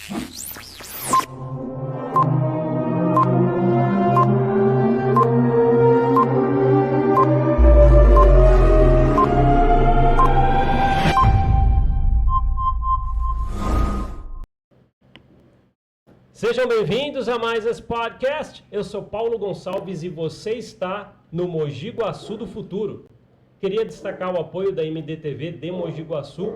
Sejam bem-vindos a mais esse podcast. Eu sou Paulo Gonçalves e você está no Mogi Guaçu do Futuro. Queria destacar o apoio da MDTV de Mogi Guaçu.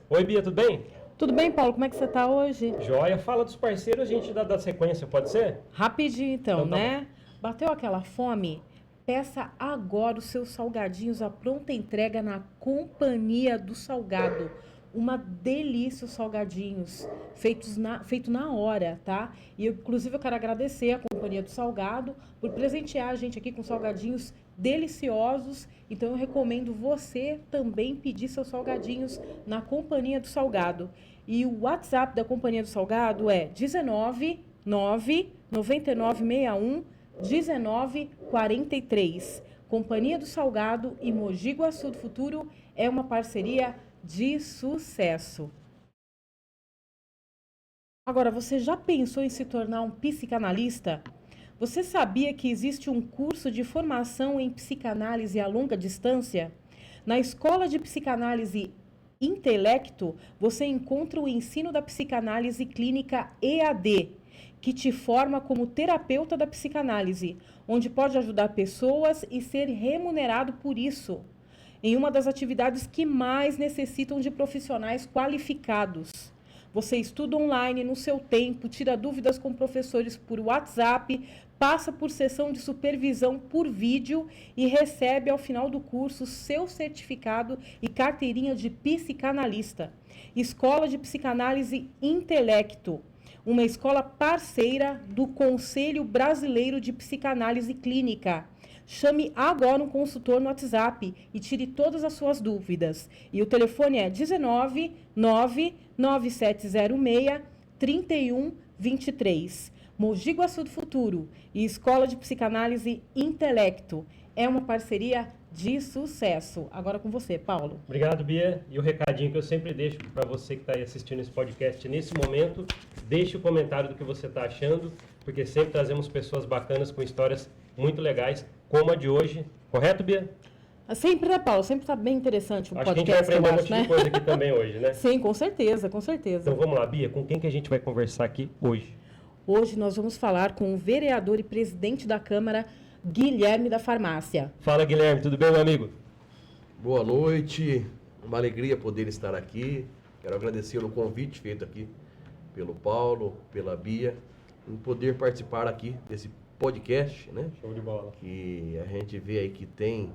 Oi, Bia, tudo bem? Tudo bem, Paulo? Como é que você está hoje? Joia. Fala dos parceiros, a gente dá sequência, pode ser? Rapidinho, então, tá né? bom. Bateu aquela fome? Peça agora os seus salgadinhos à pronta entrega na Companhia do Salgado. Uma delícia os salgadinhos, feito na hora, tá? E inclusive eu quero agradecer a Companhia do Salgado por presentear a gente aqui com salgadinhos deliciosos. Então eu recomendo você também pedir seus salgadinhos na Companhia do Salgado. E o WhatsApp da Companhia do Salgado é 19 9 9961 1943. Companhia do Salgado e Mogi Guaçu do Futuro é uma parceria de sucesso. Agora, você já pensou em se tornar um psicanalista? Você sabia que existe um curso de formação em psicanálise a longa distância? Na Escola de Psicanálise Intelecto, você encontra o ensino da psicanálise clínica EAD, que te forma como terapeuta da psicanálise, onde pode ajudar pessoas e ser remunerado por isso, em uma das atividades que mais necessitam de profissionais qualificados. Você estuda online no seu tempo, tira dúvidas com professores por WhatsApp, passa por sessão de supervisão por vídeo e recebe ao final do curso seu certificado e carteirinha de psicanalista. Escola de Psicanálise Intelecto, uma escola parceira do Conselho Brasileiro de Psicanálise Clínica. Chame agora um consultor no WhatsApp e tire todas as suas dúvidas. E o telefone é 19 99706 3123. Mogi Guaçu do Futuro e Escola de Psicanálise Intelecto. É uma parceria de sucesso. Agora com você, Paulo. Obrigado, Bia. E o recadinho que eu sempre deixo para você que está aí assistindo esse podcast nesse momento, deixe o comentário do que você está achando, porque sempre trazemos pessoas bacanas com histórias muito legais, como a de hoje. Correto, Bia? Sempre, né, Paulo? Sempre está bem interessante o Acho podcast. que a gente vai aprender um monte né? de coisa aqui também hoje, né? Sim, com certeza, com certeza. Então vamos lá, Bia, com quem que a gente vai conversar aqui hoje? Hoje nós vamos falar com o vereador e presidente da Câmara, Guilherme da Farmácia. Fala, Guilherme, tudo bem, meu amigo? Boa noite, uma alegria poder estar aqui. Quero agradecer o convite feito aqui pelo Paulo, pela Bia, em poder participar aqui desse podcast, né? Show de bola. Que a gente vê aí que tem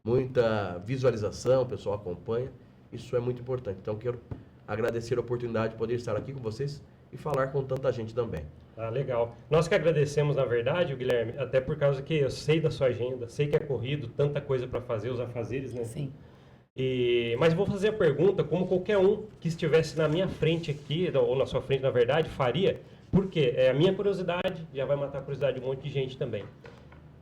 muita visualização, o pessoal acompanha. Isso é muito importante. Então, quero agradecer a oportunidade de poder estar aqui com vocês e falar com tanta gente também. Ah, legal. Nós que agradecemos, na verdade, Guilherme, até por causa que eu sei da sua agenda, sei que é corrido, tanta coisa para fazer, os afazeres, né? Sim. Mas vou fazer a pergunta como qualquer um que estivesse na minha frente aqui, ou na sua frente, na verdade, faria. Por quê? É a minha curiosidade, já vai matar a curiosidade de um monte de gente também.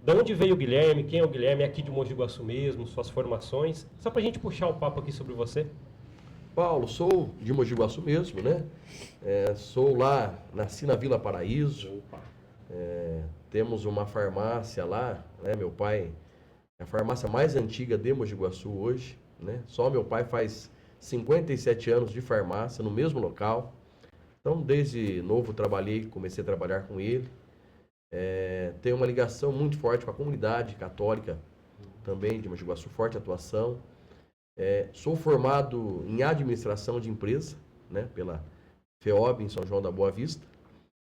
De onde veio o Guilherme? Quem é o Guilherme? É aqui de Mogi Guaçu mesmo, suas formações? Só para a gente puxar o papo aqui sobre você. Paulo, sou de Mogi Guaçu mesmo, né? Sou lá, nasci na Vila Paraíso. Temos uma farmácia lá, né? Meu pai é a farmácia mais antiga de Mogi Guaçu hoje, né? Só meu pai faz 57 anos de farmácia no mesmo local. Então, desde novo comecei a trabalhar com ele. Tenho uma ligação muito forte com a comunidade católica também de Mogi Guaçu, forte atuação. Sou formado em administração de empresa, né, pela FEOB em São João da Boa Vista.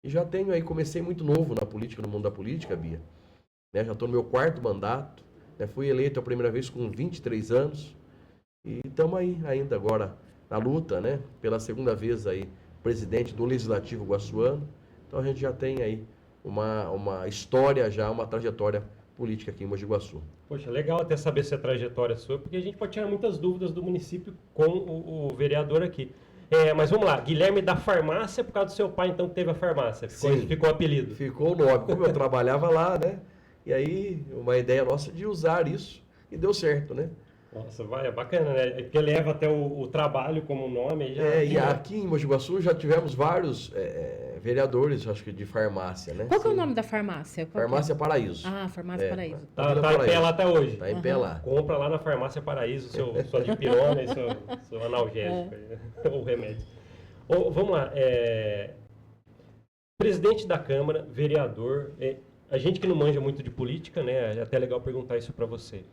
E já tenho aí, comecei muito novo na política, no mundo da política, Bia. Né, já estou no meu 4º mandato, né, fui eleito a primeira vez com 23 anos. E estamos aí ainda agora na luta, né, pela 2ª vez aí, presidente do Legislativo Guaçuano. Então a gente já tem aí uma história, já uma trajetória política aqui em Mogi Guaçu. Poxa, legal até saber essa trajetória sua, porque a gente pode tirar muitas dúvidas do município com o vereador aqui. Mas vamos lá, Guilherme da Farmácia, por causa do seu pai, então, que teve a farmácia. Ficou o apelido. Ficou o nome. Como eu trabalhava lá, né? E aí, uma ideia nossa de usar isso, e deu certo, né? Nossa, vai, é bacana, né? É porque leva até o trabalho como nome. Aí já... E aqui em Mogi Guaçu já tivemos vários vereadores, acho que de farmácia, né? Qual que é o Sim. nome da farmácia? Qual que é? Farmácia Paraíso. Ah, Farmácia Paraíso. Tá Vila em pé Paraíso. lá até hoje. Tá em pé lá. Compra lá na Farmácia Paraíso sua dipirona e seu analgésico, ou remédio. Vamos lá. Presidente da Câmara, vereador, a gente que não manja muito de política, né? É até legal perguntar isso para você.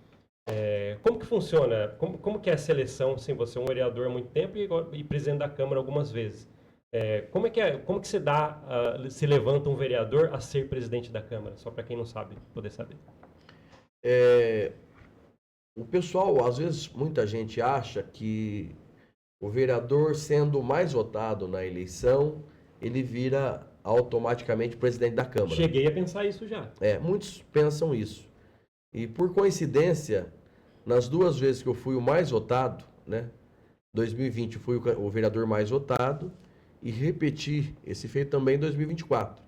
Como que funciona? Como que é a seleção, sem você é um vereador há muito tempo e presidente da Câmara algumas vezes? Como que se levanta um vereador a ser presidente da Câmara? Só para quem não sabe, poder saber. O pessoal, às vezes, muita gente acha que o vereador, sendo o mais votado na eleição, ele vira automaticamente presidente da Câmara. Cheguei a pensar isso já. Muitos pensam isso. E por coincidência, nas 2 vezes que eu fui o mais votado, né? 2020 eu fui o vereador mais votado e repeti esse feito também em 2024.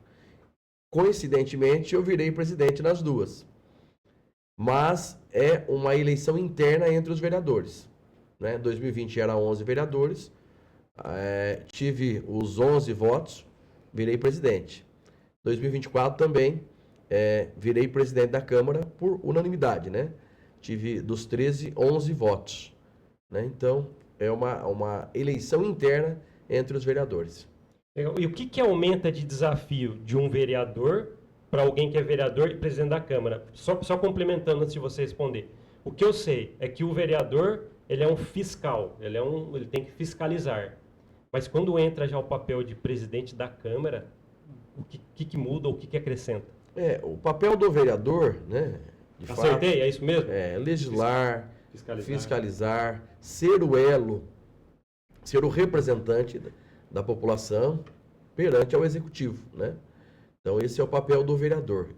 Coincidentemente, eu virei presidente nas 2. Mas é uma eleição interna entre os vereadores. Né? 2020 era 11 vereadores, tive os 11 votos, virei presidente. 2024 também virei presidente da Câmara por unanimidade, né? Tive dos 13, 11 votos. Né? Então, é uma eleição interna entre os vereadores. E o que aumenta de desafio de um vereador para alguém que é vereador e presidente da Câmara? Só complementando antes de você responder. O que eu sei é que o vereador, ele é um fiscal, ele tem que fiscalizar. Mas quando entra já o papel de presidente da Câmara, o que muda ou o que acrescenta? O papel do vereador, né? Acertei, fato, é isso mesmo? Legislar, fiscalizar, ser o elo, ser o representante da população perante ao executivo, né? Então esse é o papel do vereador.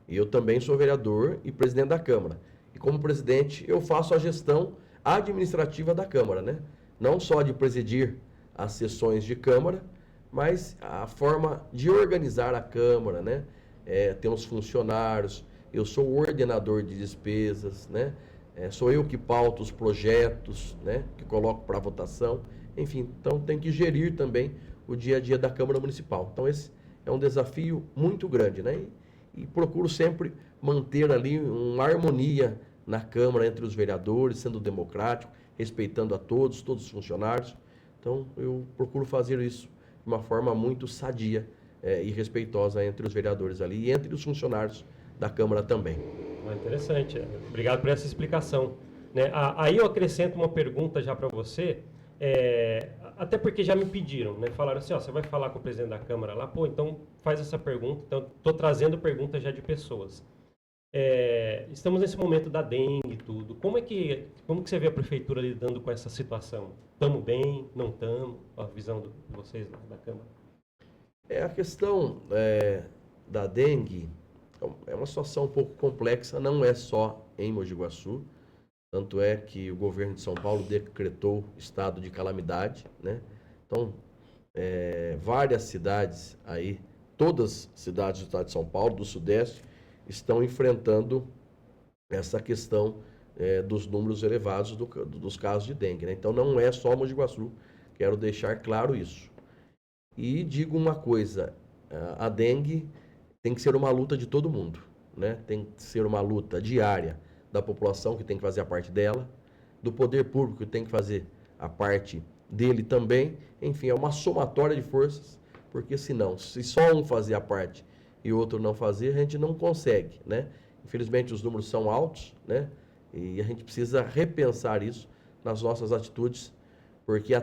E eu também sou vereador e presidente da Câmara. E como presidente eu faço a gestão administrativa da Câmara, né? Não só de presidir as sessões de Câmara, mas a forma de organizar a Câmara, né? Temos funcionários, eu sou o ordenador de despesas, né? Sou eu que pauto os projetos, né? Que coloco para votação. Enfim, então tem que gerir também o dia a dia da Câmara Municipal. Então esse é um desafio muito grande, né? E procuro sempre manter ali uma harmonia na Câmara entre os vereadores, sendo democrático, respeitando a todos os funcionários. Então eu procuro fazer isso de uma forma muito sadia e respeitosa entre os vereadores ali e entre os funcionários da Câmara também. Interessante. Obrigado por essa explicação. Né? Aí eu acrescento uma pergunta já para você, até porque já me pediram, né? Falaram assim, você vai falar com o presidente da Câmara lá? Pô, então faz essa pergunta. Então, estou trazendo perguntas já de pessoas. Estamos nesse momento da dengue e tudo. Como que você vê a Prefeitura lidando com essa situação? Estamos bem? Não estamos? A visão de vocês da Câmara? A questão da dengue é uma situação um pouco complexa, não é só em Mogi Guaçu. Tanto é que o governo de São Paulo decretou estado de calamidade, né? Então, várias cidades aí, todas as cidades do estado de São Paulo, do Sudeste, estão enfrentando essa questão dos números elevados dos casos de dengue, né? Então, não é só Mogi Guaçu, quero deixar claro isso. E digo uma coisa, a dengue tem que ser uma luta de todo mundo, né? Tem que ser uma luta diária da população, que tem que fazer a parte dela, do poder público, que tem que fazer a parte dele também. Enfim, é uma somatória de forças, porque senão, se só um fazer a parte e o outro não fazer, a gente não consegue, né? Infelizmente, os números são altos, né? E a gente precisa repensar isso nas nossas atitudes, porque há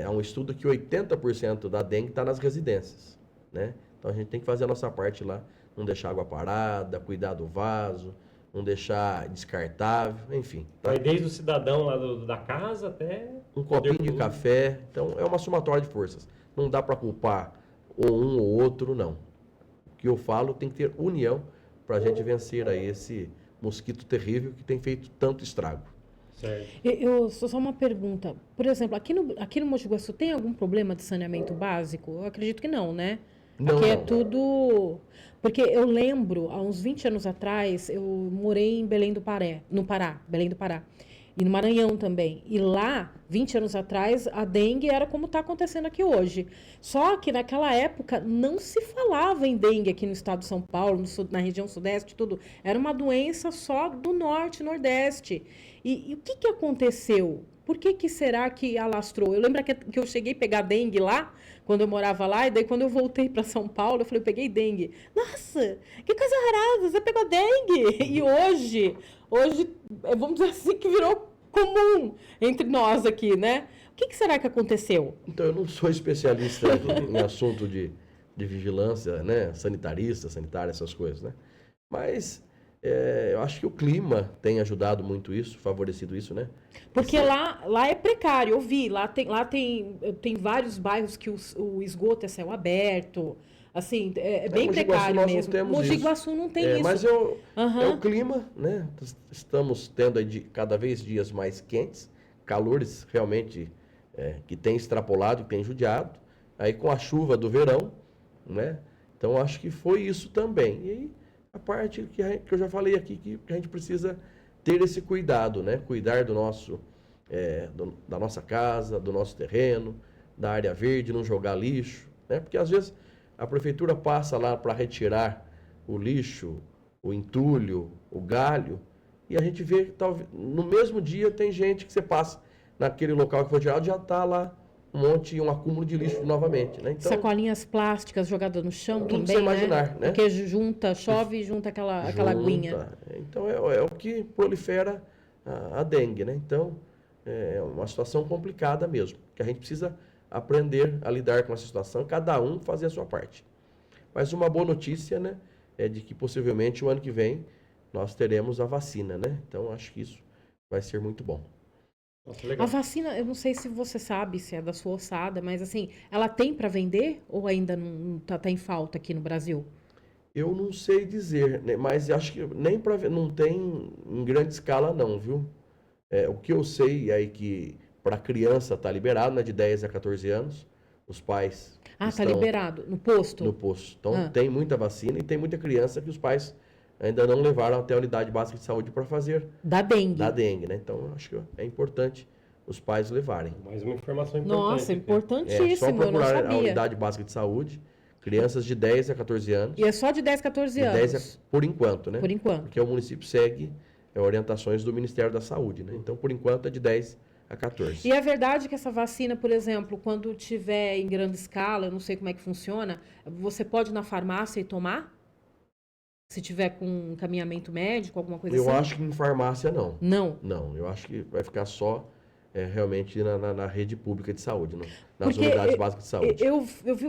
um estudo que 80% da dengue está nas residências, né? Então, a gente tem que fazer a nossa parte lá, não deixar água parada, cuidar do vaso, não deixar descartável, enfim. Tá? Vai desde o cidadão lá da casa até... Um copinho de café. Então, é uma somatória de forças. Não dá para culpar um ou outro, não. O que eu falo, tem que ter união para a gente vencer aí esse mosquito terrível que tem feito tanto estrago. Certo. Só uma pergunta. Por exemplo, aqui no Mogi Guaçu tem algum problema de saneamento básico? Eu acredito que não, né? Não, Aqui é não. tudo... Porque eu lembro, há uns 20 anos atrás, eu morei em Belém do Pará, no Pará, Belém do Pará. E no Maranhão também. E lá, 20 anos atrás, a dengue era como está acontecendo aqui hoje. Só que naquela época não se falava em dengue aqui no estado de São Paulo, na região sudeste, tudo. Era uma doença só do norte, nordeste. E o que aconteceu? Por que será que alastrou? Eu lembro que eu cheguei a pegar dengue lá, quando eu morava lá, e daí quando eu voltei para São Paulo, eu falei, eu peguei dengue. Nossa, que coisa rara, você pegou dengue. E hoje, vamos dizer assim, que virou comum entre nós aqui, né? O que será que aconteceu? Então, eu não sou especialista em assunto de vigilância, né? Sanitária, essas coisas, né? Mas eu acho que o clima tem ajudado muito isso, favorecido isso, né? Porque lá é precário, eu vi, lá tem vários bairros que o esgoto é céu aberto, assim, é bem Mogi Guaçu precário nós não mesmo. temos Mogi isso. Guaçu não tem isso. Mas é o Aham. clima, né? Estamos tendo aí cada vez dias mais quentes, calores realmente que tem extrapolado, que tem judiado, aí com a chuva do verão, né? Então acho que foi isso também. E aí, a parte que eu já falei aqui, que a gente precisa ter esse cuidado, né? Cuidar do nosso, da nossa casa, do nosso terreno, da área verde, não jogar lixo, né? Porque às vezes a prefeitura passa lá para retirar o lixo, o entulho, o galho, e a gente vê que talvez no mesmo dia tem gente que você passa naquele local que foi tirado, já está lá um acúmulo de lixo novamente, né? Então, Sacolinhas plásticas jogadas no chão tudo também, pra você imaginar, né? Porque chove e junta aquela aguinha. Então é o que prolifera a dengue, né? Então é uma situação complicada mesmo, que a gente precisa aprender a lidar com essa situação, cada um fazer a sua parte. Mas uma boa notícia, né, é de que possivelmente o ano que vem nós teremos a vacina, né? Então acho que isso vai ser muito bom. Nossa, legal. A vacina, eu não sei se você sabe, se é da sua ossada, mas assim, ela tem para vender ou ainda não tá em falta aqui no Brasil? Eu não sei dizer, né, mas acho que nem para não tem em grande escala não, viu? O que eu sei é que para criança está liberado, né, de 10 a 14 anos, os pais Ah, tá estão liberado. No posto? no posto. Então tem muita vacina e tem muita criança que os pais ainda não levaram até a unidade básica de saúde para fazer Da dengue. né? Então acho que é importante os pais levarem. Mais uma informação importante. Nossa, aqui. Só importantíssimo, eu não procurar a sabia. unidade básica de saúde, crianças de 10 a 14 anos. E é só de 10, 14 De anos? 10 por enquanto, né? Por enquanto. Porque o município segue orientações do Ministério da Saúde, né? Então, por enquanto, é de 10 a 14. E é verdade que essa vacina, por exemplo, quando tiver em grande escala, eu não sei como é que funciona, você pode ir na farmácia e tomar? Se tiver com encaminhamento médico, alguma coisa assim? Eu acho que em farmácia não. Não. Não, eu acho que vai ficar só realmente na rede pública de saúde, nas Porque unidades básicas de saúde.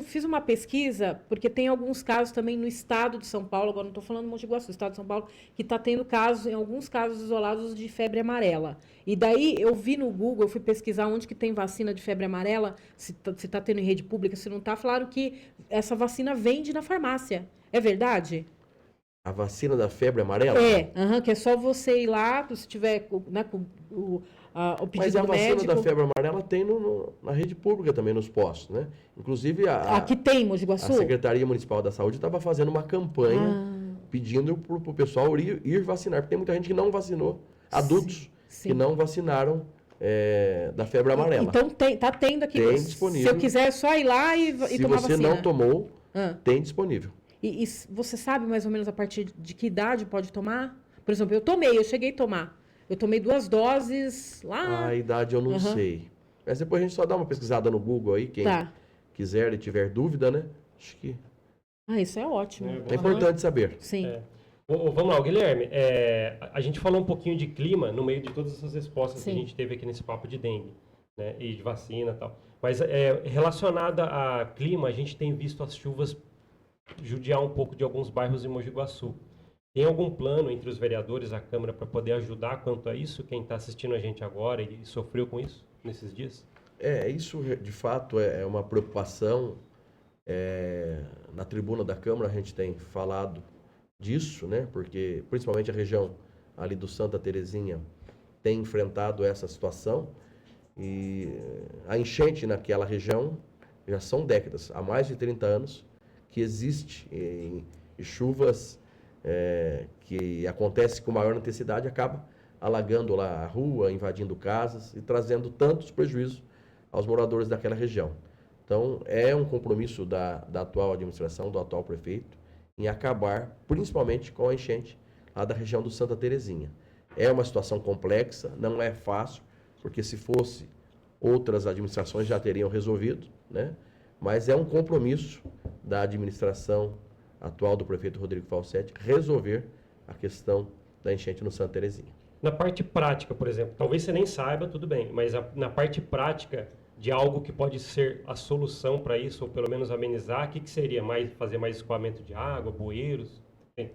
Fiz uma pesquisa, porque tem alguns casos também no estado de São Paulo, agora não estou falando do Mogi Guaçu, estado de São Paulo, que está tendo casos, em alguns casos isolados de febre amarela. E daí eu vi no Google, eu fui pesquisar onde que tem vacina de febre amarela, se está tendo em rede pública, se não está, falaram que essa vacina vende na farmácia. É verdade? A vacina da febre amarela? Que é só você ir lá, se tiver né, o pedido Mas a do vacina médico. da febre amarela tem na rede pública também, nos postos, né? Inclusive, Aqui tem, Mogi a Guaçu? Secretaria Municipal da Saúde estava fazendo uma campanha pedindo para o pessoal ir vacinar, porque tem muita gente que não vacinou, adultos Sim. que não vacinaram da febre amarela. Então tá tendo aqui. Tem disponível. Se eu quiser, é só ir lá e tomar vacina. Se você não tomou, tem disponível. E você sabe mais ou menos a partir de que idade pode tomar? Por exemplo, eu cheguei a tomar. Eu tomei 2 doses lá. A idade eu não sei. Mas depois a gente só dá uma pesquisada no Google aí, quem quiser e tiver dúvida, né? Acho que isso é ótimo. é importante saber. Sim. Vamos lá, Guilherme. A gente falou um pouquinho de clima no meio de todas essas respostas que a gente teve aqui nesse papo de dengue, né? E de vacina e tal. Mas relacionada a clima, a gente tem visto as chuvas judiar um pouco de alguns bairros em Mogi Guaçu. Tem algum plano entre os vereadores, a Câmara, para poder ajudar quanto a isso? Quem está assistindo a gente agora e sofreu com isso nesses dias? Isso de fato é uma preocupação. Na tribuna da Câmara a gente tem falado disso, né? Porque principalmente a região ali do Santa Terezinha tem enfrentado essa situação. E a enchente naquela região já são décadas, há mais de 30 anos, que existe em chuvas que acontece com maior intensidade, acaba alagando lá a rua, invadindo casas e trazendo tantos prejuízos aos moradores daquela região. Então, é um compromisso da atual administração, do atual prefeito, em acabar principalmente com a enchente lá da região do Santa Terezinha. É uma situação complexa, não é fácil, porque se fosse, outras administrações já teriam resolvido, né? Mas é um compromisso da administração atual do prefeito Rodrigo Falsetti resolver a questão da enchente no Santa Terezinha. Na parte prática, por exemplo, talvez você nem saiba, tudo bem, mas na parte prática de algo que pode ser a solução para isso, ou pelo menos amenizar, o que seria? Fazer mais escoamento de água, bueiros?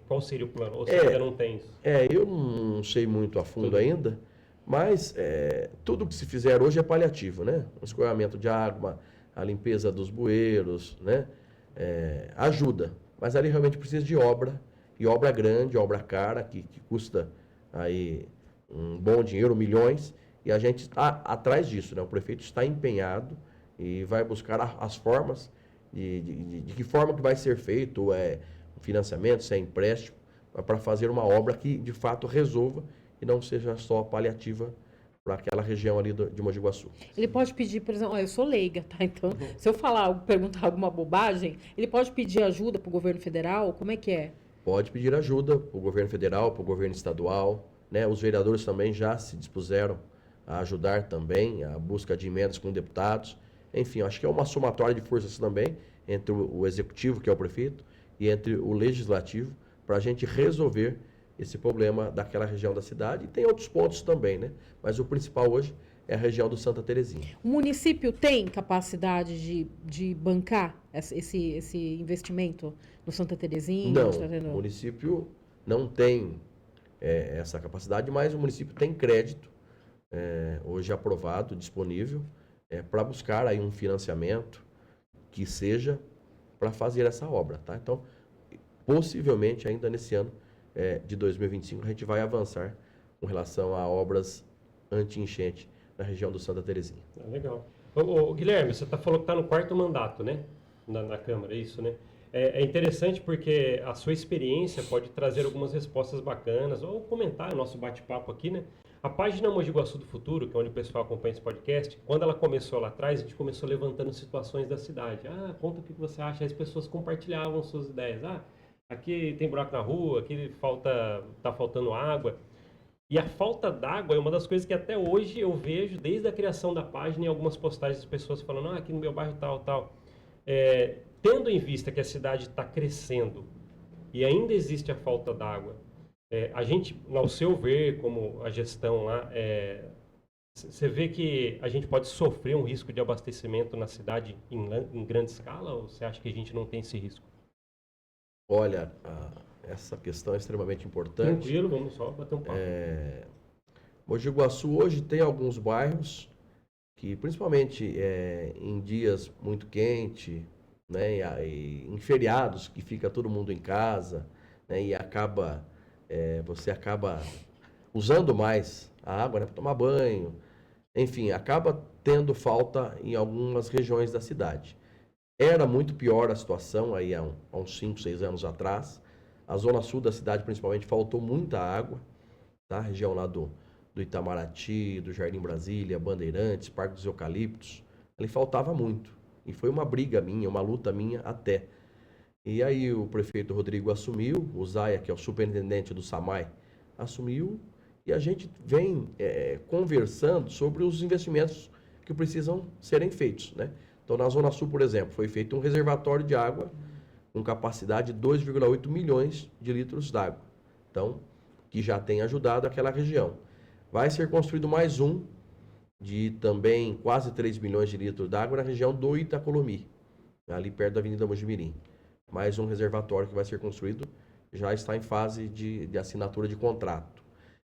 Qual seria o plano? Ou você ainda não tem isso? Eu não sei muito a fundo ainda, mas tudo que se fizer hoje é paliativo, né? O escoamento de água, a limpeza dos bueiros, né? Ajuda, mas ali realmente precisa de obra, e obra grande, obra cara, que custa aí um bom dinheiro, milhões, e a gente está atrás disso, né? O prefeito está empenhado e vai buscar as formas, de que forma que vai ser feito, financiamento, se é empréstimo, para fazer uma obra que de fato resolva e não seja só paliativa para aquela região ali de Mogi Guaçu. Ele pode pedir, por exemplo, eu sou leiga, tá? Então, se eu perguntar alguma bobagem, ele pode pedir ajuda para o governo federal? Como é que é? Pode pedir ajuda para o governo federal, para o governo estadual, né? Os vereadores também já se dispuseram a ajudar também, a busca de emendas com deputados. Enfim, acho que é uma somatória de forças também entre o executivo, que é o prefeito, e entre o legislativo, para a gente resolver esse problema daquela região da cidade. E tem outros pontos também, né? Mas o principal hoje é a região do Santa Terezinha. O município tem capacidade de bancar esse investimento no Santa Terezinha? Não, o município não tem essa capacidade, mas o município tem crédito hoje aprovado, disponível, para buscar aí um financiamento que seja para fazer essa obra, tá? Então, possivelmente ainda nesse ano de 2025 a gente vai avançar com relação a obras anti-enchente na região do Santa Terezinha. Legal. Guilherme, você falou que está no 4º mandato, né? Na Câmara, é isso, né? É interessante porque a sua experiência pode trazer algumas respostas bacanas, ou comentar o nosso bate-papo aqui, né? A página Mogi Guaçu do Futuro, que é onde o pessoal acompanha esse podcast, quando ela começou lá atrás, a gente começou levantando situações da cidade. Conta o que você acha. As pessoas compartilhavam suas ideias. Aqui tem buraco na rua, aqui tá faltando água. E a falta d'água é uma das coisas que até hoje eu vejo, desde a criação da página, em algumas postagens das pessoas falando, aqui no meu bairro tal. Tendo em vista que a cidade está crescendo e ainda existe a falta d'água, a gente, ao seu ver, como a gestão lá, você vê que a gente pode sofrer um risco de abastecimento na cidade em grande escala, ou você acha que a gente não tem esse risco? Olha, essa questão é extremamente importante. Tranquilo, vamos só bater um papo. Mogi Guaçu hoje tem alguns bairros que, principalmente em dias muito quentes, né, e em feriados, que fica todo mundo em casa, né, e você acaba usando mais a água, né, para tomar banho, enfim, acaba tendo falta em algumas regiões da cidade. Era muito pior a situação aí há uns 5, 6 anos atrás. A zona sul da cidade, principalmente, faltou muita água, tá? A região lá do Itamaraty, do Jardim Brasília, Bandeirantes, Parque dos Eucaliptos, ali faltava muito. E foi uma briga minha, uma luta minha até. E aí o prefeito Rodrigo assumiu, o Zaia, que é o superintendente do SAMAI, assumiu, e a gente vem conversando sobre os investimentos que precisam serem feitos, né? Então, na Zona Sul, por exemplo, foi feito um reservatório de água com capacidade de 2,8 milhões de litros d'água. Então, que já tem ajudado aquela região. Vai ser construído mais um, de também quase 3 milhões de litros d'água na região do Itacolomi, ali perto da Avenida Mojimirim. Mais um reservatório que vai ser construído, já está em fase de assinatura de contrato.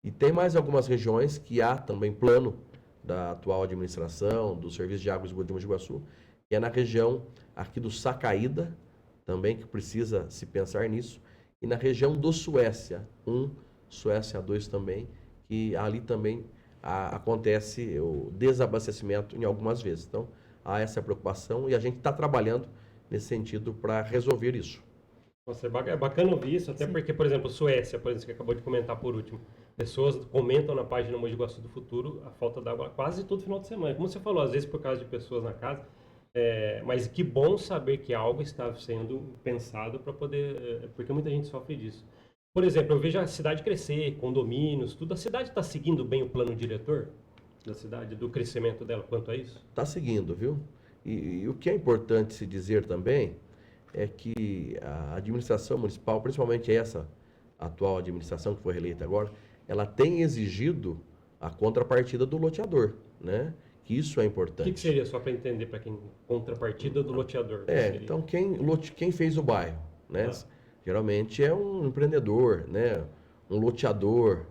E tem mais algumas regiões que há também plano da atual administração, do Serviço de Água e Esgoto de Mogi Guaçu, que é na região aqui do Sacaída, também que precisa se pensar nisso, e na região do Suécia 1, Suécia 2 também, que ali também acontece o desabastecimento em algumas vezes. Então, há essa preocupação e a gente está trabalhando nesse sentido para resolver isso. Nossa, é bacana ouvir isso, até porque, por exemplo, Suécia, por exemplo, que acabou de comentar por último, pessoas comentam na página Mogi Guaçu do Futuro a falta d'água quase todo final de semana. Como você falou, às vezes por causa de pessoas na casa, mas que bom saber que algo está sendo pensado para poder, porque muita gente sofre disso. Por exemplo, eu vejo a cidade crescer, condomínios, tudo. A cidade está seguindo bem o plano diretor da cidade, do crescimento dela quanto a isso? Está seguindo, viu? E o que é importante se dizer também é que a administração municipal, principalmente essa atual administração que foi reeleita agora, ela tem exigido a contrapartida do loteador, né? Que isso é importante. O que seria, só para entender, para quem, contrapartida do loteador? Então quem fez o bairro, né? Geralmente é um empreendedor, né? Um loteador.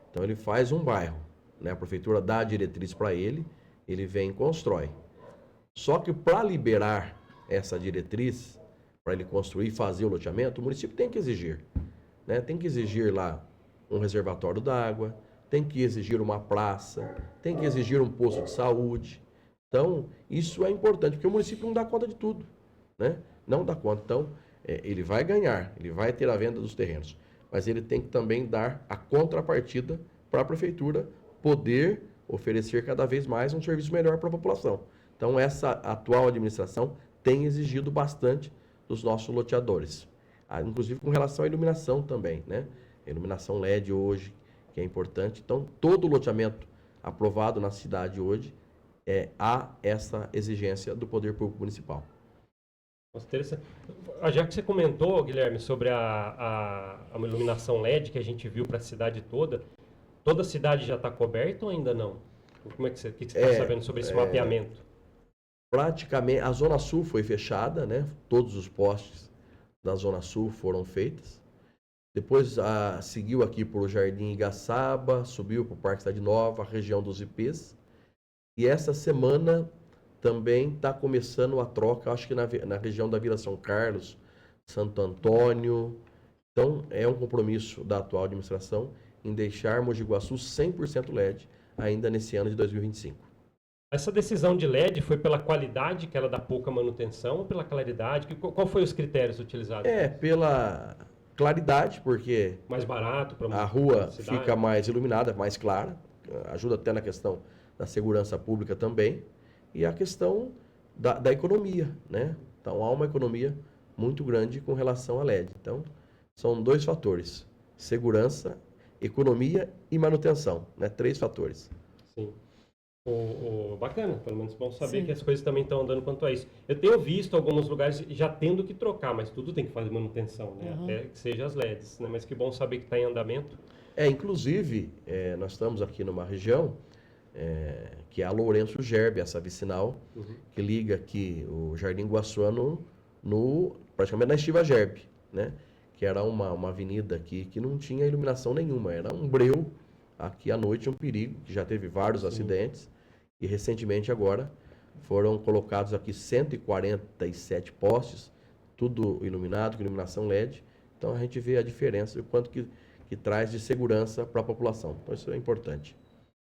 Então ele faz um bairro, né? A prefeitura dá a diretriz para ele vem e constrói. Só que para liberar essa diretriz, para ele construir e fazer o loteamento, o município tem que exigir, né? Tem que exigir lá um reservatório d'água, tem que exigir uma praça, tem que exigir um posto de saúde. Então, isso é importante, porque o município não dá conta de tudo, né? Não dá conta. Então, ele vai ganhar, ele vai ter a venda dos terrenos, mas ele tem que também dar a contrapartida para a prefeitura poder oferecer cada vez mais um serviço melhor para a população. Então, essa atual administração tem exigido bastante dos nossos loteadores, inclusive com relação à iluminação também, né? A iluminação LED hoje, que é importante. Então, todo loteamento aprovado na cidade hoje, há essa exigência do poder público municipal. Nossa, interessante. Já que você comentou, Guilherme, sobre a iluminação LED que a gente viu para a cidade toda a cidade já está coberta ou ainda não? Como é que você está sabendo sobre esse mapeamento? Praticamente, a Zona Sul foi fechada, né? Todos os postes da Zona Sul foram feitos. Depois seguiu aqui por Jardim Igaçaba, subiu para o Parque Cidade Nova, a região dos IPs. E essa semana também está começando a troca, acho que na região da Vila São Carlos, Santo Antônio. Então, é um compromisso da atual administração em deixar Mogi Guaçu 100% LED ainda nesse ano de 2025. Essa decisão de LED foi pela qualidade, que ela dá pouca manutenção, ou pela claridade? Qual foi os critérios utilizados? Pela claridade, porque mais barato para a rua fica mais iluminada, mais clara, ajuda até na questão da segurança pública também, e a questão da economia, né? Então há uma economia muito grande com relação à LED. Então são dois fatores: segurança, economia e manutenção, né? 3 fatores. Sim. Bacana, pelo menos bom saber Sim. que as coisas também estão andando quanto a isso. Eu tenho visto alguns lugares já tendo que trocar, mas tudo tem que fazer manutenção, né? Até que seja as LEDs, né? Mas que bom saber que está em andamento. Inclusive, nós estamos aqui numa região que é a Lourenço Gerbe, essa vicinal, que liga aqui o Jardim Guaçuano praticamente na Estiva Gerbe, né? Que era uma avenida aqui que não tinha iluminação nenhuma, era um breu aqui à noite, um perigo, que já teve vários acidentes. E recentemente agora foram colocados aqui 147 postes, tudo iluminado, com iluminação LED. Então a gente vê a diferença, o quanto que traz de segurança para a população. Então isso é importante.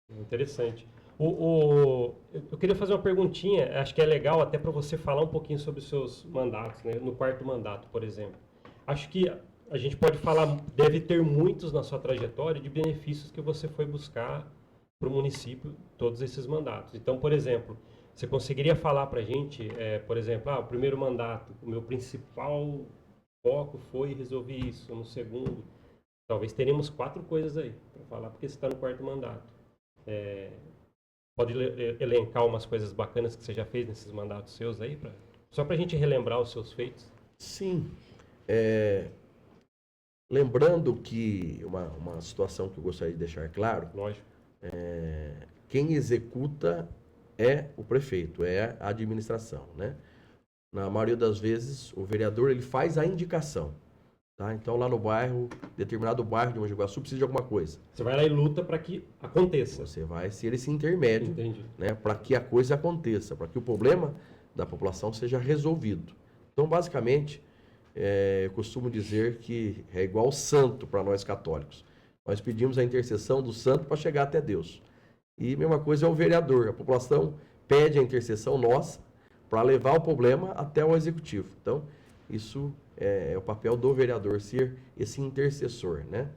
Interessante. Eu queria fazer uma perguntinha, acho que é legal até para você falar um pouquinho sobre os seus mandatos, né? No 4º mandato, por exemplo. Acho que a gente pode falar, deve ter muitos na sua trajetória de benefícios que você foi buscar para o município, todos esses mandatos. Então, por exemplo, você conseguiria falar para a gente, por exemplo, o primeiro mandato, o meu principal foco foi resolver isso, no segundo, talvez teremos 4 coisas aí para falar, porque você está no 4º mandato. Pode elencar umas coisas bacanas que você já fez nesses mandatos seus aí, só para a gente relembrar os seus feitos? Sim. Lembrando que uma situação que eu gostaria de deixar claro, lógico, quem executa é o prefeito, é a administração, né? Na maioria das vezes, o vereador ele faz a indicação, tá? Então, lá no bairro, determinado bairro de Mogi Guaçu precisa de alguma coisa. Você vai lá e luta para que aconteça. Você vai ser esse intermédio, né? Para que a coisa aconteça, para que o problema da população seja resolvido. Então, basicamente, eu costumo dizer que é igual santo para nós católicos. Nós pedimos a intercessão do santo para chegar até Deus. E a mesma coisa é o vereador. A população pede a intercessão nossa para levar o problema até o executivo. Então, isso é o papel do vereador, ser esse intercessor, né?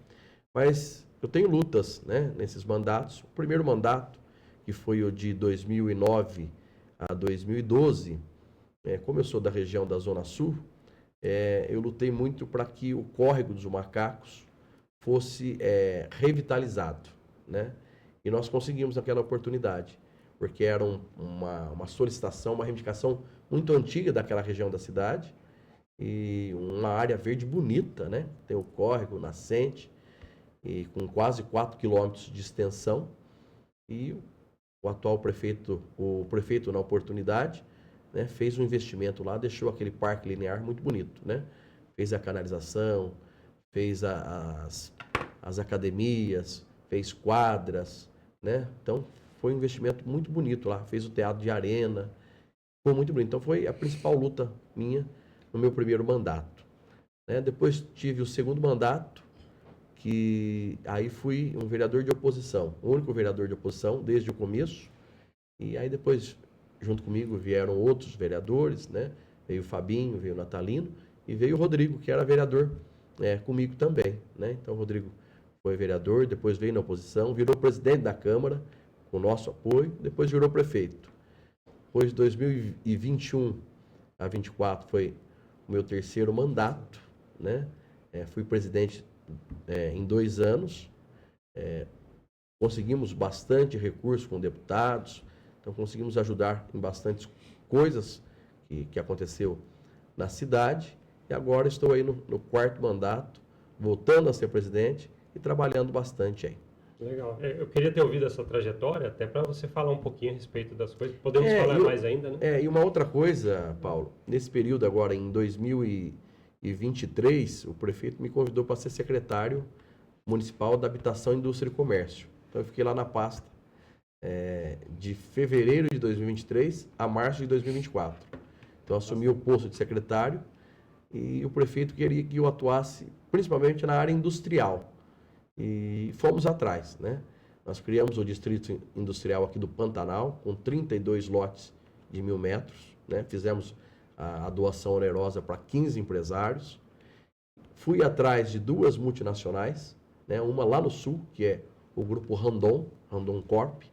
Mas eu tenho lutas, né, nesses mandatos. O primeiro mandato, que foi o de 2009 a 2012, como eu sou da região da Zona Sul, eu lutei muito para que o Córrego dos Macacos fosse revitalizado, né? E nós conseguimos aquela oportunidade, porque era uma solicitação, uma reivindicação muito antiga daquela região da cidade, e uma área verde bonita, né? Tem o córrego nascente, e com quase 4 quilômetros de extensão, e o atual prefeito, na oportunidade, né, fez um investimento lá, deixou aquele parque linear muito bonito, né? Fez a canalização, fez as academias, fez quadras, né? Então, foi um investimento muito bonito lá, fez o teatro de arena, foi muito bonito. Então, foi a principal luta minha no meu primeiro mandato, né? Depois tive o segundo mandato, que aí fui um vereador de oposição, o único vereador de oposição desde o começo, e aí depois, junto comigo, vieram outros vereadores, né? Veio o Fabinho, veio o Natalino, e veio o Rodrigo, que era vereador comigo também, né? Então, o Rodrigo foi vereador, depois veio na oposição, virou presidente da Câmara, com o nosso apoio, depois virou prefeito. Depois de 2021 a 24 foi o meu terceiro mandato, né? Fui presidente em 2 anos, conseguimos bastante recurso com deputados, então conseguimos ajudar em bastantes coisas que aconteceu na cidade, e agora estou aí no quarto mandato, voltando a ser presidente e trabalhando bastante aí. Legal. Eu queria ter ouvido essa trajetória, até para você falar um pouquinho a respeito das coisas. Podemos falar mais ainda, né? E uma outra coisa, Paulo, nesse período agora, em 2023, o prefeito me convidou para ser secretário municipal da Habitação, Indústria e Comércio. Então, eu fiquei lá na pasta de fevereiro de 2023 a março de 2024. Então, assumi o posto de secretário e o prefeito queria que eu atuasse principalmente na área industrial. E fomos atrás, né? Nós criamos o Distrito Industrial aqui do Pantanal, com 32 lotes de 1.000 metros, né? Fizemos a doação onerosa para 15 empresários. Fui atrás de 2 multinacionais, né? Uma lá no sul, que é o grupo Randon Corp,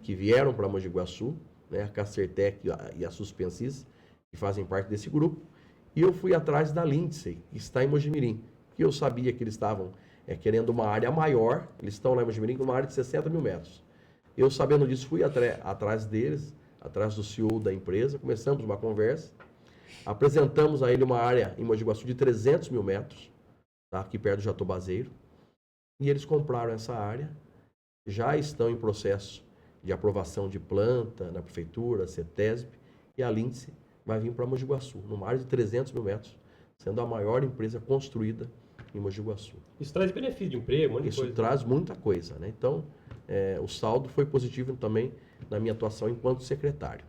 que vieram para Mogi Guaçu, né? A Cacertec e a Suspensis, que fazem parte desse grupo. E eu fui atrás da Lindsay, que está em Mojimirim, que eu sabia que eles estavam querendo uma área maior, eles estão lá em Mojimirim com uma área de 60 mil metros. Eu, sabendo disso, fui atrás deles, atrás do CEO da empresa, começamos uma conversa, apresentamos a ele uma área em Mogi Guaçu de 300 mil metros, tá? Aqui perto do Jatobazeiro, e eles compraram essa área, já estão em processo de aprovação de planta na prefeitura, CETESB, e a Lindsay vai vir para Mogi Guaçu, numa área de 300 mil metros, sendo a maior empresa construída em Mogi Guaçu. Isso traz benefício de emprego, muita coisa. Isso traz muita coisa, né? Então, o saldo foi positivo também na minha atuação enquanto secretário.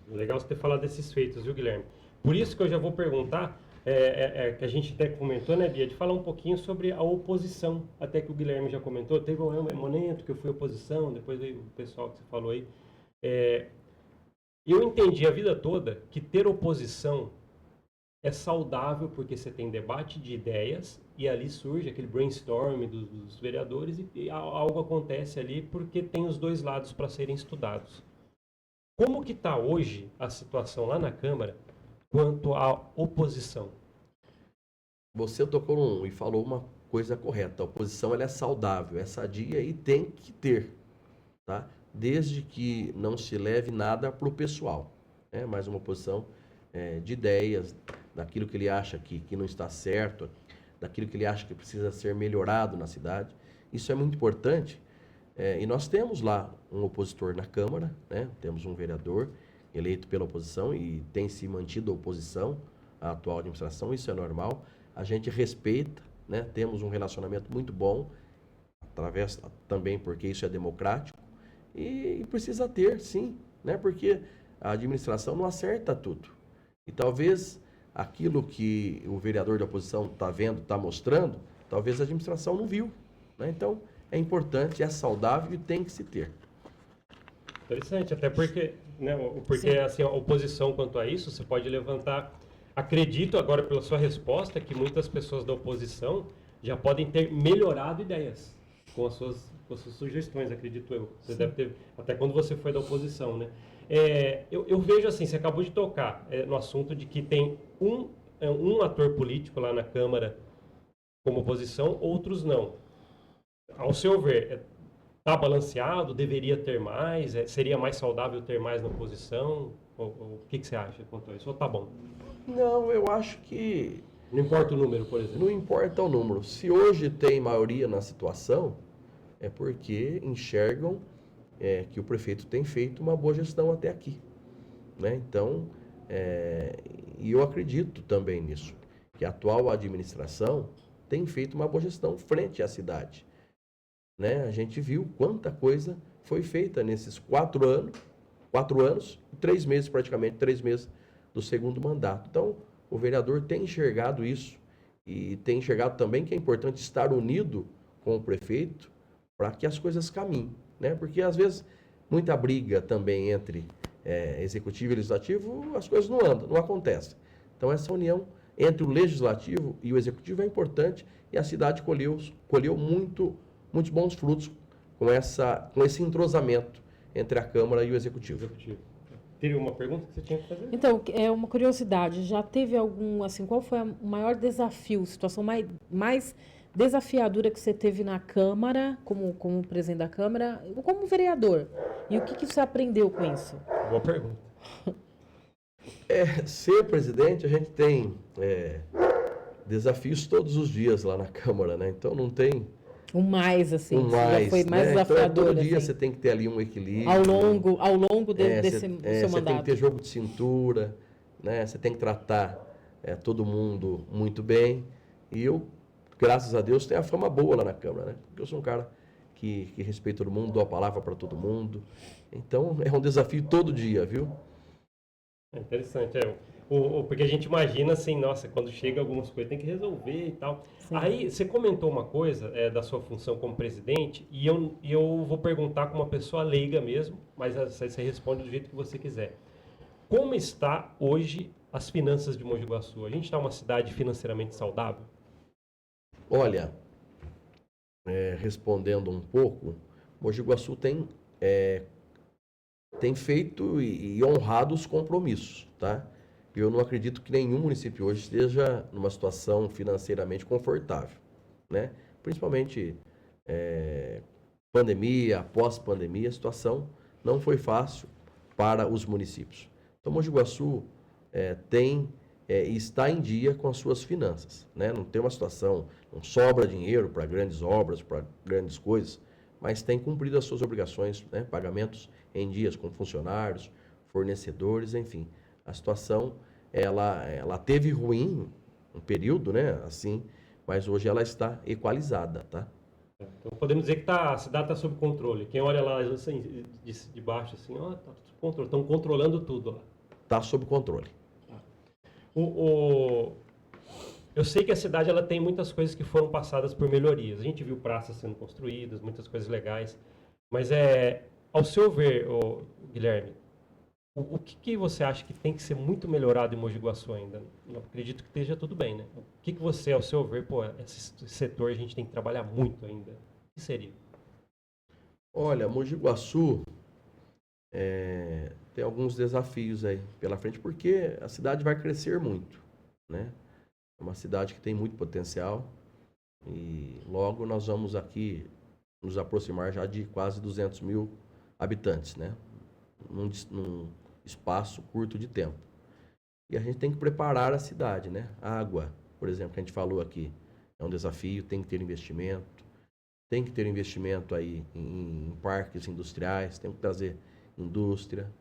Legal você ter falado desses feitos, viu, Guilherme? Por isso que eu já vou perguntar, que a gente até comentou, né, Bia, de falar um pouquinho sobre a oposição, até que o Guilherme já comentou, teve um momento que eu fui oposição, depois veio o pessoal que você falou aí. Eu entendi a vida toda que ter oposição é saudável porque você tem debate de ideias e ali surge aquele brainstorm dos vereadores e algo acontece ali porque tem os dois lados para serem estudados. Como que está hoje a situação lá na Câmara quanto à oposição? Você tocou e falou uma coisa correta. A oposição ela é saudável, é sadia e tem que ter, tá? Desde que não se leve nada para o pessoal. Mas uma oposição de ideias, daquilo que ele acha que não está certo, daquilo que ele acha que precisa ser melhorado na cidade. Isso é muito importante. E nós temos lá um opositor na Câmara, né? Temos um vereador eleito pela oposição e tem se mantido a oposição à atual administração, isso é normal. A gente respeita, né? Temos um relacionamento muito bom, através também porque isso é democrático, e precisa ter, sim, né? Porque a administração não acerta tudo. E talvez aquilo que o vereador da oposição está vendo, está mostrando, talvez a administração não viu, né? Então, é importante, é saudável e tem que se ter. Interessante, até porque, né, porque Sim. assim, a oposição quanto a isso, você pode levantar. Acredito agora pela sua resposta que muitas pessoas da oposição já podem ter melhorado ideias com as suas sugestões, acredito eu. Você deve ter, até quando você foi da oposição, né? Eu vejo assim, você acabou de tocar no assunto de que tem um ator político lá na Câmara como oposição, outros não. Ao seu ver, está balanceado? Deveria ter mais? Seria mais saudável ter mais na oposição? O que você acha quanto a isso? Ou tá bom? Não, eu acho que Não importa o número, por não exemplo. importa o número. Se hoje tem maioria na situação, é porque enxergam que o prefeito tem feito uma boa gestão até aqui, né? Então, e eu acredito também nisso, que a atual administração tem feito uma boa gestão frente à cidade, né? A gente viu quanta coisa foi feita nesses 4 anos e 3 meses, praticamente 3 meses do segundo mandato. Então, o vereador tem enxergado isso e tem enxergado também que é importante estar unido com o prefeito para que as coisas caminhem, né? Porque às vezes muita briga também entre executivo e legislativo, as coisas não andam, não acontecem. Então, essa união entre o legislativo e o executivo é importante e a cidade colheu muitos bons frutos com esse entrosamento entre a Câmara e o Executivo. Executivo. Teria uma pergunta que você tinha que fazer? Então, é uma curiosidade, já teve algum, assim, qual foi o maior desafio, situação mais desafiadora que você teve na Câmara, como presidente da Câmara, ou como vereador? E o que você aprendeu com isso? Boa pergunta. Ser presidente, a gente tem desafios todos os dias lá na Câmara, né? Então não tem O mais, assim, um que já mais, foi mais né? Então desafiador, todo dia assim, você tem que ter ali um equilíbrio. ao longo desse seu Você tem que mandato. ter jogo de cintura, né? Você tem que tratar todo mundo muito bem. E eu, graças a Deus, tenho a fama boa lá na Câmara, né? Porque eu sou um cara que respeita todo mundo, dou a palavra para todo mundo. Então é um desafio todo dia, viu? É interessante, porque a gente imagina assim, nossa, quando chega algumas coisas tem que resolver e tal. Sim. Aí você comentou uma coisa da sua função como presidente e eu vou perguntar como uma pessoa leiga mesmo, mas você responde do jeito que você quiser. Como está hoje as finanças de Mogi Guaçu? A gente está uma cidade financeiramente saudável? Olha, respondendo um pouco, Mogi Guaçu tem feito e honrado os compromissos, tá? Eu não acredito que nenhum município hoje esteja numa situação financeiramente confortável, né? Principalmente pandemia, pós-pandemia, a situação não foi fácil para os municípios. Então, Mogi Guaçu está em dia com as suas finanças, né? Não tem uma situação, não sobra dinheiro para grandes obras, para grandes coisas, mas tem cumprido as suas obrigações, né? Pagamentos em dias com funcionários, fornecedores, enfim. A situação, ela teve ruim um período, né? Assim, mas hoje ela está equalizada, tá? Então podemos dizer que a cidade está sob controle. Quem olha lá assim, de baixo assim, ó, tá sob controle, estão controlando tudo lá. Está sob controle. Eu sei que a cidade ela tem muitas coisas que foram passadas por melhorias. A gente viu praças sendo construídas, muitas coisas legais. Mas ao seu ver, Guilherme, o que você acha que tem que ser muito melhorado em Mogi Guaçu ainda? Eu acredito que esteja tudo bem, né? O que você, ao seu ver, esse setor a gente tem que trabalhar muito ainda? O que seria? Olha, Mogi Guaçu tem alguns desafios aí pela frente, porque a cidade vai crescer muito, né? É uma cidade que tem muito potencial e logo nós vamos aqui nos aproximar já de quase 200 mil habitantes, né? Num espaço curto de tempo. E a gente tem que preparar a cidade, né? A água, por exemplo, que a gente falou aqui, é um desafio, tem que ter investimento, tem que ter investimento aí em parques industriais, temos que trazer indústria,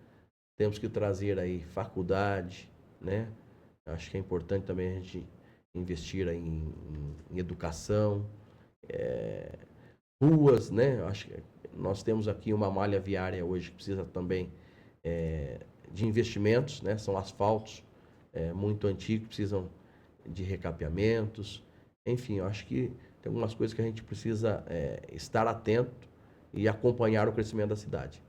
temos que trazer aí faculdade, né? Acho que é importante também a gente investir aí em educação, ruas, né? Acho que nós temos aqui uma malha viária hoje que precisa também de investimentos, né? São asfaltos muito antigos, precisam de recapeamentos. Enfim, eu acho que tem algumas coisas que a gente precisa estar atento e acompanhar o crescimento da cidade.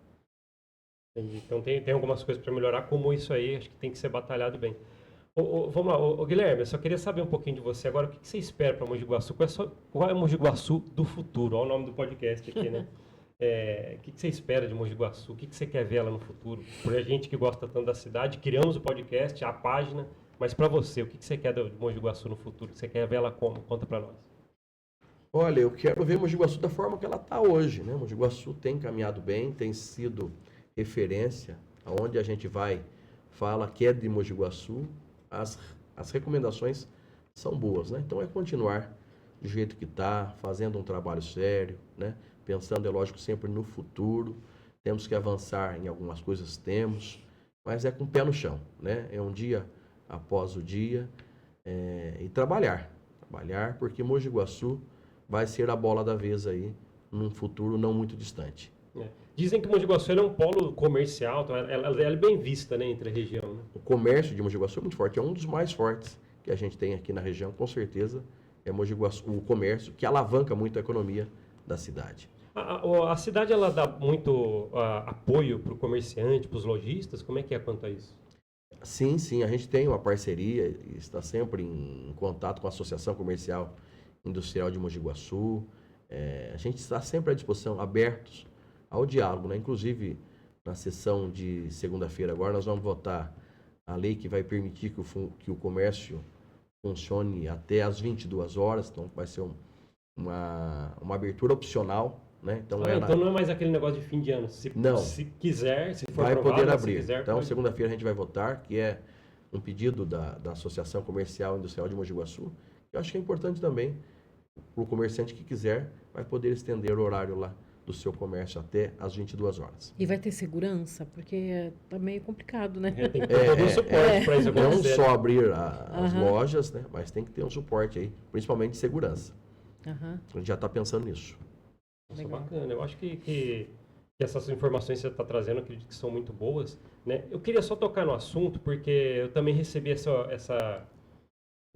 Entendi. Então tem algumas coisas para melhorar, como isso aí, acho que tem que ser batalhado bem. Vamos lá, Guilherme, eu só queria saber um pouquinho de você agora. O que você espera para Mogi Guaçu? Qual é o Mogi Guaçu do futuro? Olha o nome do podcast aqui, né? O que você espera de Mogi Guaçu? O que você quer ver ela no futuro? Por a gente que gosta tanto da cidade, criamos o podcast, a página, mas para você, o que você quer de Mogi Guaçu no futuro? Você quer ver ela como? Conta para nós. Olha, eu quero ver Mogi Guaçu da forma que ela está hoje, né? Mogi Guaçu tem caminhado bem, tem sido referência, aonde a gente vai, fala que é de Mogi Guaçu, as recomendações são boas, né? Então é continuar do jeito que está, fazendo um trabalho sério, né? Pensando, é lógico, sempre no futuro. Temos que avançar em algumas coisas, mas é com o pé no chão, né? É um dia após o dia e trabalhar, porque Mogi Guaçu vai ser a bola da vez aí num futuro não muito distante. Dizem que Mogi Guaçu é um polo comercial, então ela é bem vista, né, entre a região. Né? O comércio de Mogi Guaçu é muito forte, é um dos mais fortes que a gente tem aqui na região, com certeza. É Mogi Guaçu, o comércio que alavanca muito a economia da cidade. A cidade ela dá muito apoio para o comerciante, para os lojistas? Como é que é quanto a isso? Sim, a gente tem uma parceria e está sempre em contato com a Associação Comercial Industrial de Mogi Guaçu. A gente está sempre à disposição, abertos ao diálogo, né? Inclusive, na sessão de segunda-feira agora, nós vamos votar a lei que vai permitir que o comércio funcione até às 22 horas, então vai ser uma abertura opcional, né? Então não é mais aquele negócio de fim de ano. Se quiser, se for vai aprovado, poder abrir. Quiser, então, segunda-feira a gente vai votar, que é um pedido da Associação Comercial Industrial de Mogi Guaçu. Eu acho que é importante também, para o comerciante que quiser, vai poder estender o horário lá do seu comércio até às 22 horas. E vai ter segurança? Porque tá meio complicado, né? Tem que ter todo um suporte para isso acontecer. Não só abrir as lojas, né? Mas tem que ter um suporte aí, principalmente de segurança. A gente já está pensando nisso. Nossa, bacana. Eu acho que essas informações que você está trazendo, eu acredito que são muito boas. Né? Eu queria só tocar no assunto, porque eu também recebi esse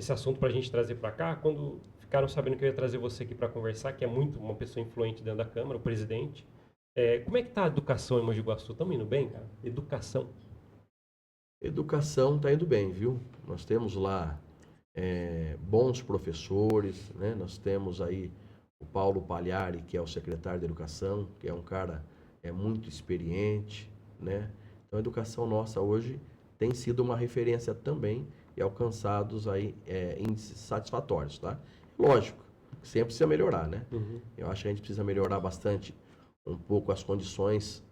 assunto para a gente trazer para cá, quando ficaram sabendo que eu ia trazer você aqui para conversar, que é muito uma pessoa influente dentro da Câmara, o presidente. Como é que está a educação em Mogi Guaçu? Estamos indo bem, cara? Educação. Educação está indo bem, viu? Nós temos lá bons professores, né? Nós temos aí o Paulo Pagliari, que é o secretário de Educação, que é um cara muito experiente, né? Então a educação nossa hoje tem sido uma referência também e alcançados aí índices satisfatórios, tá? Lógico, sempre precisa melhorar, né? Eu acho que a gente precisa melhorar bastante um pouco as condições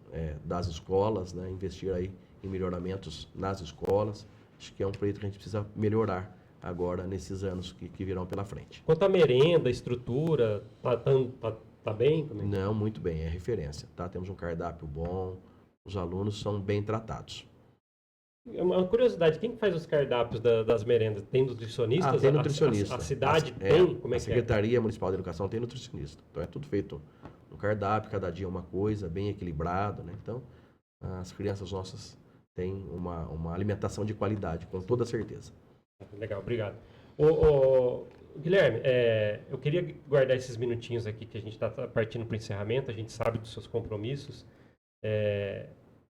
das escolas, né? Investir aí em melhoramentos nas escolas. Acho que é um pleito que a gente precisa melhorar agora nesses anos que virão pela frente. Quanto à merenda, estrutura, tá bem? Também? Não, muito bem, é referência, tá? Temos um cardápio bom, os alunos são bem tratados. Uma curiosidade, quem faz os cardápios das merendas? Tem nutricionistas? Tem nutricionista. A cidade tem? Como é a que Secretaria Municipal de Educação tem nutricionista. Então é tudo feito no cardápio, cada dia uma coisa, bem equilibrado, né? Então as crianças nossas têm uma alimentação de qualidade, com toda certeza. Legal, obrigado. Guilherme, eu queria guardar esses minutinhos aqui que a gente está partindo para o encerramento, a gente sabe dos seus compromissos.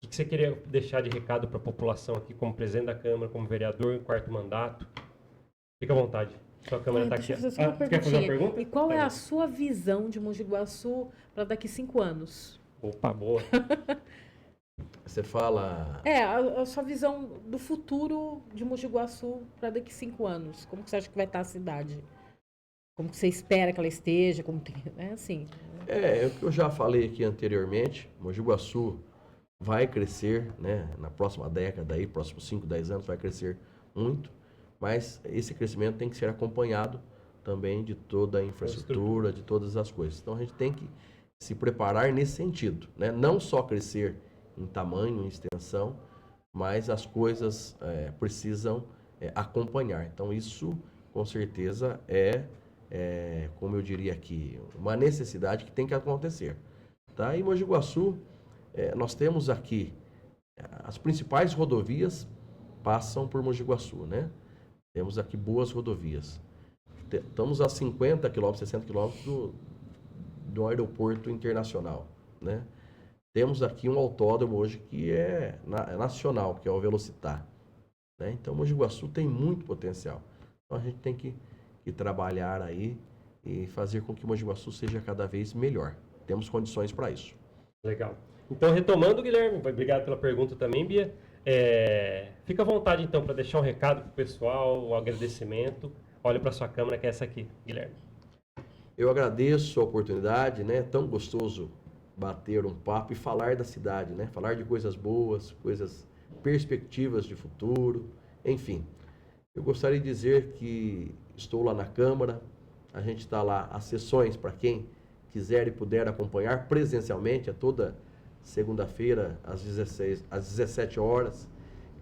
O que você queria deixar de recado para a população aqui, como presidente da Câmara, como vereador em quarto mandato? Fica à vontade. Sua Câmara está aqui. Quer fazer uma pergunta? E qual é a sua visão de Mogi Guaçu para daqui 5 anos? Opa, boa. Você fala... a sua visão do futuro de Mogi Guaçu para daqui 5 anos. Como que você acha que vai estar a cidade? Como que você espera que ela esteja? Como tem, assim. O que eu já falei aqui anteriormente. Mogi Guaçu vai crescer, né? Na próxima década, aí, próximos 5, 10 anos, vai crescer muito. Mas esse crescimento tem que ser acompanhado também de toda a infraestrutura, de todas as coisas. Então a gente tem que se preparar nesse sentido, né? Não só crescer em tamanho, em extensão, mas as coisas precisam acompanhar. Então isso, com certeza, como eu diria aqui, uma necessidade que tem que acontecer. Tá? Em Mogi Guaçu, nós temos aqui as principais rodovias passam por Mogi Guaçu, né? Temos aqui boas rodovias. Estamos a 50 quilômetros, 60 quilômetros do aeroporto internacional, né? Temos aqui um autódromo hoje que é nacional, que é o Velocitar, né? Então, Mogi Guaçu tem muito potencial. Então, a gente tem que trabalhar aí e fazer com que Mogi Guaçu seja cada vez melhor. Temos condições para isso. Legal. Então, retomando, Guilherme, obrigado pela pergunta também, Bia. Fica à vontade, então, para deixar um recado para o pessoal, um agradecimento. Olhe para a sua câmera, que é essa aqui, Guilherme. Eu agradeço a oportunidade, né? Tão gostoso bater um papo e falar da cidade, né? Falar de coisas boas, perspectivas de futuro, enfim. Eu gostaria de dizer que estou lá na Câmara, a gente está lá, as sessões, para quem quiser e puder acompanhar presencialmente, é toda segunda-feira, às 17 horas.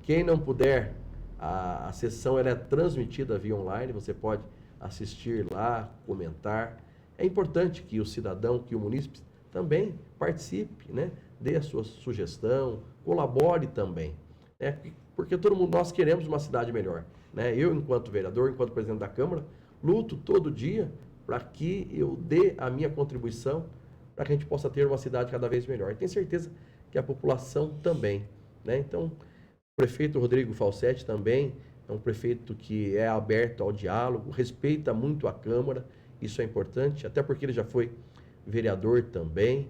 Quem não puder, a sessão ela é transmitida via online, você pode assistir lá, comentar. É importante que o cidadão, que o munícipe também participe, né? Dê a sua sugestão, colabore também, né? Porque todo mundo, nós queremos uma cidade melhor, né? Eu, enquanto vereador, enquanto presidente da Câmara, luto todo dia para que eu dê a minha contribuição para que a gente possa ter uma cidade cada vez melhor. E tenho certeza que a população também, né? Então, o prefeito Rodrigo Falsetti também é um prefeito que é aberto ao diálogo, respeita muito a Câmara, isso é importante, até porque ele já foi vereador também.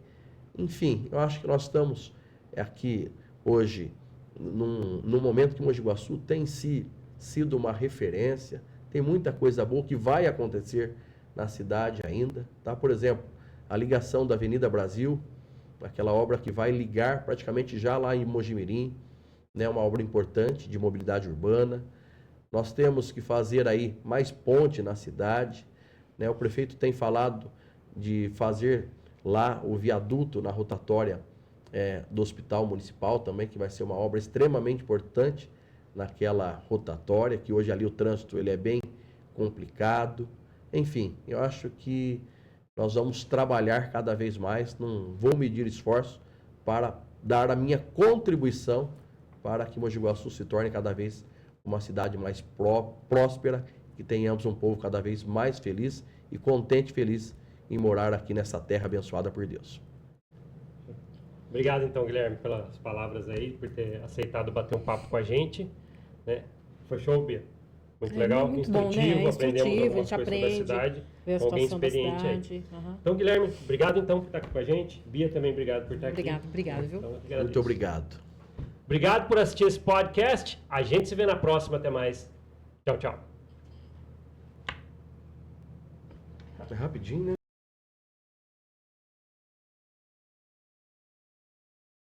Enfim, eu acho que nós estamos aqui hoje num momento que Mogi Guaçu tem sido uma referência, tem muita coisa boa que vai acontecer na cidade ainda, tá? Por exemplo, a ligação da Avenida Brasil, aquela obra que vai ligar praticamente já lá em Mojimirim, né? Uma obra importante de mobilidade urbana. Nós temos que fazer aí mais ponte na cidade, né? O prefeito tem falado de fazer lá o viaduto na rotatória do Hospital Municipal também, que vai ser uma obra extremamente importante naquela rotatória, que hoje ali o trânsito ele é bem complicado. Enfim, eu acho que nós vamos trabalhar cada vez mais, não vou medir esforço para dar a minha contribuição para que Mogi Guaçu se torne cada vez uma cidade mais próspera, que tenhamos um povo cada vez mais feliz e contente e feliz em morar aqui nessa terra abençoada por Deus. Obrigado, então, Guilherme, pelas palavras aí, por ter aceitado bater um papo com a gente, né? Foi show, Bia? Muito legal, muito instrutivo, bom, né? Aprendemos algumas a gente coisas sobre a cidade, vê a com alguém situação da experiente cidade. aí. Uhum. Então, Guilherme, obrigado então por estar aqui com a gente. Bia também, obrigado por estar aqui. Obrigado, viu? Então, Muito obrigado. Obrigado por assistir esse podcast. A gente se vê na próxima. Até mais. Tchau, tchau. É rapidinho, né?